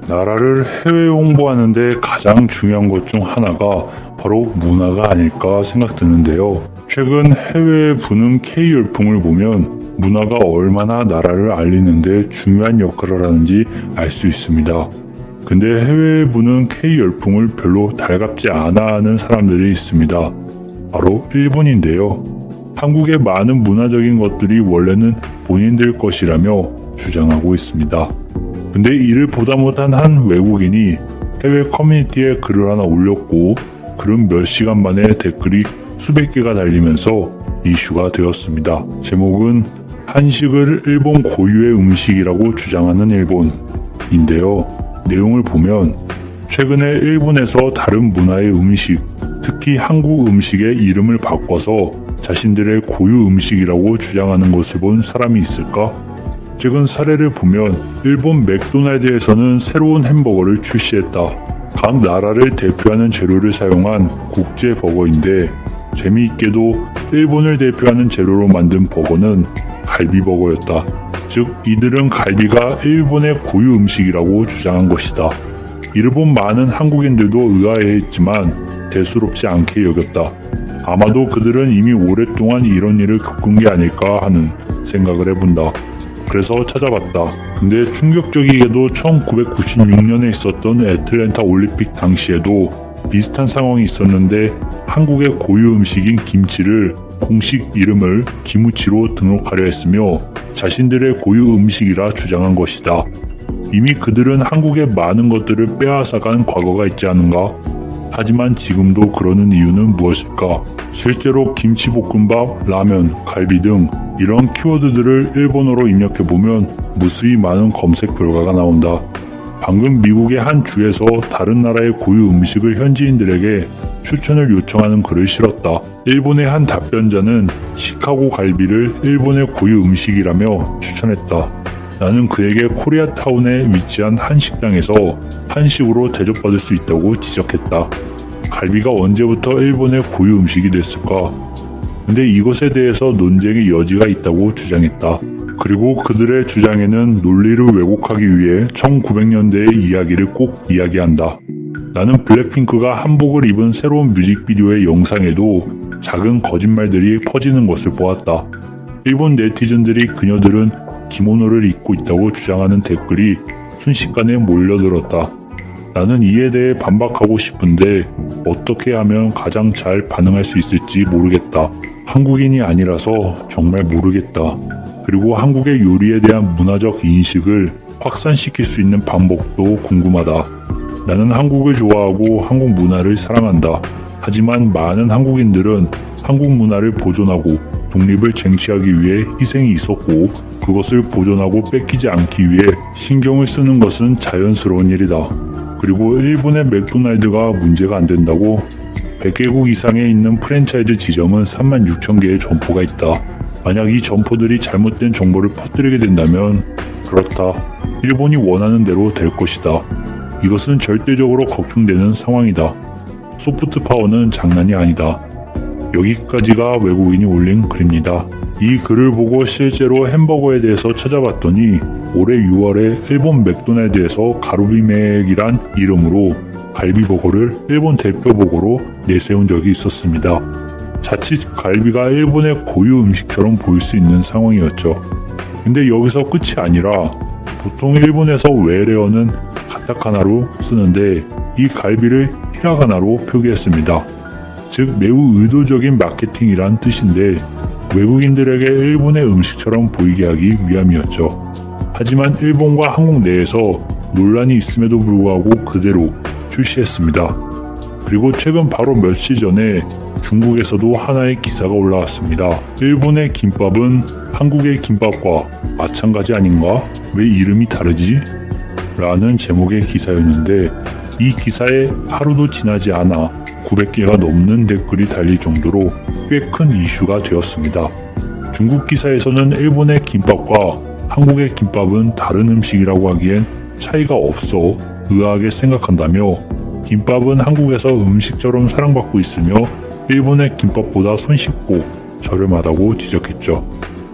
나라를 해외 홍보하는데 가장 중요한 것 중 하나가 바로 문화가 아닐까 생각드는데요. 최근 해외에 부는 K-열풍을 보면 문화가 얼마나 나라를 알리는데 중요한 역할을 하는지 알 수 있습니다. 근데 해외에 부는 K-열풍을 별로 달갑지 않아 하는 사람들이 있습니다. 바로 일본인데요. 한국의 많은 문화적인 것들이 원래는 본인들 것이라며 주장하고 있습니다. 근데 이를 보다 못한 한 외국인이 해외 커뮤니티에 글을 하나 올렸고 글은 몇 시간 만에 댓글이 수백 개가 달리면서 이슈가 되었습니다. 제목은 한식을 일본 고유의 음식이라고 주장하는 일본인데요. 내용을 보면 최근에 일본에서 다른 문화의 음식, 특히 한국 음식의 이름을 바꿔서 자신들의 고유 음식이라고 주장하는 것을 본 사람이 있을까? 최근 사례를 보면 일본 맥도날드에서는 새로운 햄버거를 출시했다. 각 나라를 대표하는 재료를 사용한 국제 버거인데 재미있게도 일본을 대표하는 재료로 만든 버거는 갈비버거였다. 즉 이들은 갈비가 일본의 고유 음식이라고 주장한 것이다. 이를 본 많은 한국인들도 의아해했지만 대수롭지 않게 여겼다. 아마도 그들은 이미 오랫동안 이런 일을 겪은 게 아닐까 하는 생각을 해본다. 그래서 찾아봤다. 근데 충격적이게도 1996년에 있었던 애틀랜타 올림픽 당시에도 비슷한 상황이 있었는데 한국의 고유 음식인 김치를 공식 이름을 기무치로 등록하려 했으며 자신들의 고유 음식이라 주장한 것이다. 이미 그들은 한국의 많은 것들을 빼앗아간 과거가 있지 않은가? 하지만 지금도 그러는 이유는 무엇일까? 실제로 김치볶음밥, 라면, 갈비 등 이런 키워드들을 일본어로 입력해보면 무수히 많은 검색 결과가 나온다. 방금 미국의 한 주에서 다른 나라의 고유 음식을 현지인들에게 추천을 요청하는 글을 실었다. 일본의 한 답변자는 시카고 갈비를 일본의 고유 음식이라며 추천했다. 나는 그에게 코리아타운에 위치한 한 식당에서 한식으로 대접받을 수 있다고 지적했다. 갈비가 언제부터 일본의 고유 음식이 됐을까? 근데 이것에 대해서 논쟁의 여지가 있다고 주장했다. 그리고 그들의 주장에는 논리를 왜곡하기 위해 1900년대의 이야기를 꼭 이야기한다. 나는 블랙핑크가 한복을 입은 새로운 뮤직비디오의 영상에도 작은 거짓말들이 퍼지는 것을 보았다. 일본 네티즌들이 그녀들은 기모노를 입고 있다고 주장하는 댓글이 순식간에 몰려들었다. 나는 이에 대해 반박하고 싶은데 어떻게 하면 가장 잘 반응할 수 있을지 모르겠다. 한국인이 아니라서 정말 모르겠다. 그리고 한국의 요리에 대한 문화적 인식을 확산시킬 수 있는 방법도 궁금하다. 나는 한국을 좋아하고 한국 문화를 사랑한다. 하지만 많은 한국인들은 한국 문화를 보존하고 독립을 쟁취하기 위해 희생이 있었고 그것을 보존하고 뺏기지 않기 위해 신경을 쓰는 것은 자연스러운 일이다. 그리고 일본의 맥도날드가 문제가 안 된다고 100개국 이상에 있는 프랜차이즈 지점은 36,000개의 점포가 있다. 만약 이 점포들이 잘못된 정보를 퍼뜨리게 된다면 그렇다. 일본이 원하는 대로 될 것이다. 이것은 절대적으로 걱정되는 상황이다. 소프트 파워는 장난이 아니다. 여기까지가 외국인이 올린 글입니다. 이 글을 보고 실제로 햄버거에 대해서 찾아봤더니 올해 6월에 일본 맥도날드에서 가루비맥이란 이름으로 갈비버거를 일본 대표버거로 내세운 적이 있었습니다. 자칫 갈비가 일본의 고유 음식처럼 보일 수 있는 상황이었죠. 근데 여기서 끝이 아니라 보통 일본에서 외래어는 카타카나로 쓰는데 이 갈비를 히라가나로 표기했습니다. 즉 매우 의도적인 마케팅이란 뜻인데 외국인들에게 일본의 음식처럼 보이게 하기 위함이었죠. 하지만 일본과 한국 내에서 논란이 있음에도 불구하고 그대로 출시했습니다. 그리고 최근 바로 며칠 전에 중국에서도 하나의 기사가 올라왔습니다. 일본의 김밥은 한국의 김밥과 마찬가지 아닌가? 왜 이름이 다르지? 라는 제목의 기사였는데 이 기사에 하루도 지나지 않아 900개가 넘는 댓글이 달릴 정도로 꽤 큰 이슈가 되었습니다. 중국 기사에서는 일본의 김밥과 한국의 김밥은 다른 음식이라고 하기엔 차이가 없어 의아하게 생각한다며 김밥은 한국에서 음식처럼 사랑받고 있으며 일본의 김밥보다 손쉽고 저렴하다고 지적했죠.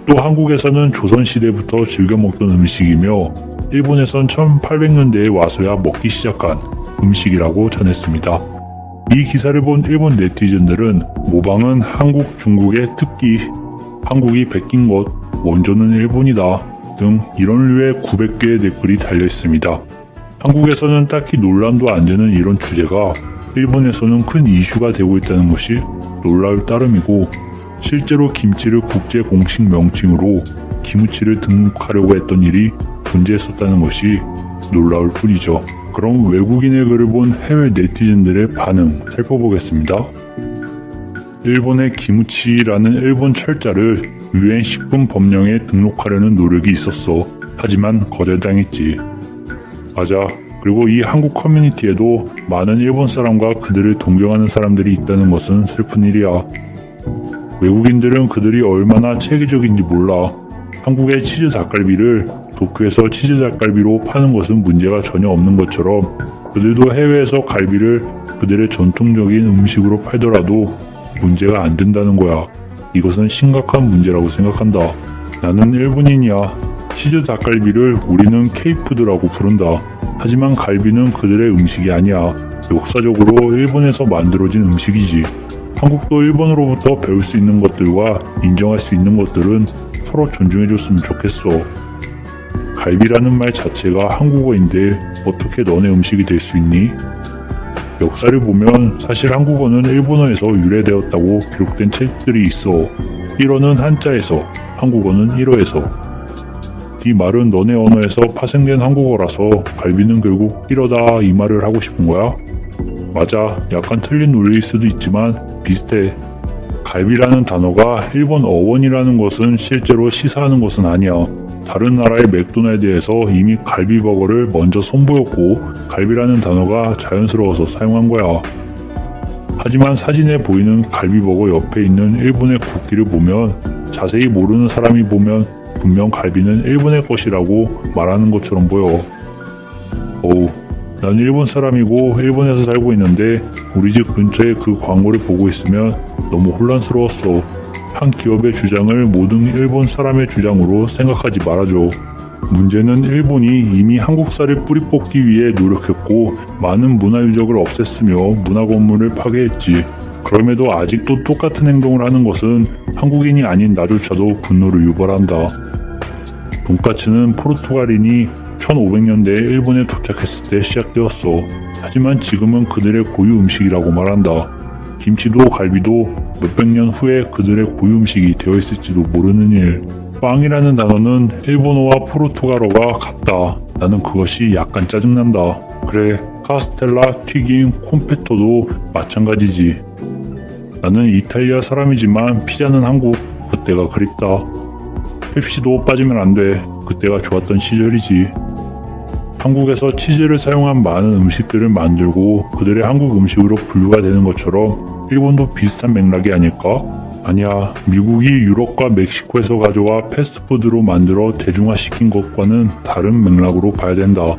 또 한국에서는 조선시대부터 즐겨 먹던 음식이며 일본에선 1800년대에 와서야 먹기 시작한 음식이라고 전했습니다. 이 기사를 본 일본 네티즌들은 모방은 한국, 중국의 특기, 한국이 베낀 것, 원조는 일본이다 등 이런 류의 900개의 댓글이 달려있습니다. 한국에서는 딱히 논란도 안 되는 이런 주제가 일본에서는 큰 이슈가 되고 있다는 것이 놀라울 따름이고, 실제로 김치를 국제 공식 명칭으로 기무치를 등록하려고 했던 일이 존재했었다는 것이 놀라울 뿐이죠. 그럼 외국인의 글을 본 해외 네티즌들의 반응 살펴보겠습니다. 일본의 기무치라는 일본 철자를 유엔 식품 법령에 등록하려는 노력이 있었어. 하지만 거절당했지. 맞아. 그리고 이 한국 커뮤니티에도 많은 일본 사람과 그들을 동경하는 사람들이 있다는 것은 슬픈 일이야. 외국인들은 그들이 얼마나 체계적인지 몰라. 한국의 치즈 닭갈비를 도쿄에서 치즈 닭갈비로 파는 것은 문제가 전혀 없는 것처럼 그들도 해외에서 갈비를 그들의 전통적인 음식으로 팔더라도 문제가 안 된다는 거야. 이것은 심각한 문제라고 생각한다. 나는 일본인이야. 치즈 닭갈비를 우리는 K푸드라고 부른다. 하지만 갈비는 그들의 음식이 아니야. 역사적으로 일본에서 만들어진 음식이지. 한국도 일본으로부터 배울 수 있는 것들과 인정할 수 있는 것들은 서로 존중해줬으면 좋겠어. 갈비라는 말 자체가 한국어인데 어떻게 너네 음식이 될 수 있니? 역사를 보면 사실 한국어는 일본어에서 유래되었다고 기록된 책들이 있어. 1어는 한자에서, 한국어는 1어에서. 이 말은 너네 언어에서 파생된 한국어라서 갈비는 결국 1어다 이 말을 하고 싶은 거야? 맞아. 약간 틀린 논리일 수도 있지만 비슷해. 갈비라는 단어가 일본 어원이라는 것은 실제로 시사하는 것은 아니야. 다른 나라의 맥도날드에서 이미 갈비버거를 먼저 선보였고 갈비라는 단어가 자연스러워서 사용한 거야. 하지만 사진에 보이는 갈비버거 옆에 있는 일본의 국기를 보면 자세히 모르는 사람이 보면 분명 갈비는 일본의 것이라고 말하는 것처럼 보여. 어우, 난 일본 사람이고 일본에서 살고 있는데 우리 집 근처에 그 광고를 보고 있으면 너무 혼란스러웠어. 한 기업의 주장을 모든 일본 사람의 주장으로 생각하지 말아줘. 문제는 일본이 이미 한국사를 뿌리 뽑기 위해 노력했고 많은 문화 유적을 없앴으며 문화 건물을 파괴했지. 그럼에도 아직도 똑같은 행동을 하는 것은 한국인이 아닌 나조차도 분노를 유발한다. 돈까츠는 포르투갈인이 1500년대에 일본에 도착했을 때 시작되었어. 하지만 지금은 그들의 고유 음식이라고 말한다. 김치도 갈비도 몇백 년 후에 그들의 고유 음식이 되어 있을지도 모르는 일. 빵이라는 단어는 일본어와 포르투갈어가 같다. 나는 그것이 약간 짜증난다. 그래, 카스텔라, 튀김, 콤페토도 마찬가지지. 나는 이탈리아 사람이지만 피자는 한국. 그때가 그립다. 펩시도 빠지면 안 돼. 그때가 좋았던 시절이지. 한국에서 치즈를 사용한 많은 음식들을 만들고 그들의 한국 음식으로 분류가 되는 것처럼 일본도 비슷한 맥락이 아닐까? 아니야. 미국이 유럽과 멕시코에서 가져와 패스트푸드로 만들어 대중화시킨 것과는 다른 맥락으로 봐야 된다.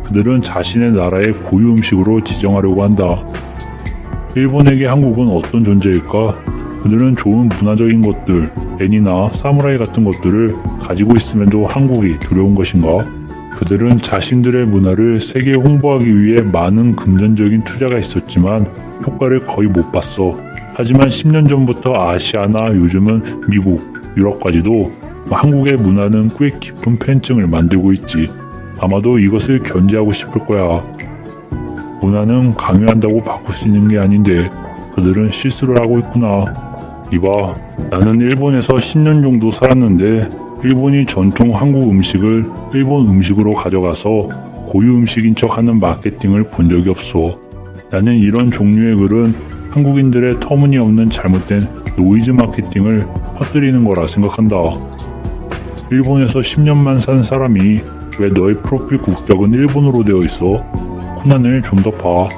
그들은 자신의 나라의 고유 음식으로 지정하려고 한다. 일본에게 한국은 어떤 존재일까? 그들은 좋은 문화적인 것들, 애니나 사무라이 같은 것들을 가지고 있음에도 한국이 두려운 것인가? 그들은 자신들의 문화를 세계에 홍보하기 위해 많은 금전적인 투자가 있었지만 효과를 거의 못 봤어. 하지만 10년 전부터 아시아나 요즘은 미국, 유럽까지도 한국의 문화는 꽤 깊은 팬층을 만들고 있지. 아마도 이것을 견제하고 싶을 거야. 문화는 강요한다고 바꿀 수 있는 게 아닌데 그들은 실수를 하고 있구나. 이봐, 나는 일본에서 10년 정도 살았는데 일본이 전통 한국 음식을 일본 음식으로 가져가서 고유 음식인 척하는 마케팅을 본 적이 없어. 나는 이런 종류의 글은 한국인들의 터무니없는 잘못된 노이즈 마케팅을 퍼뜨리는 거라 생각한다. 일본에서 10년만 산 사람이 왜 너의 프로필 국적은 일본어로 되어 있어? 코난을 좀 더 봐.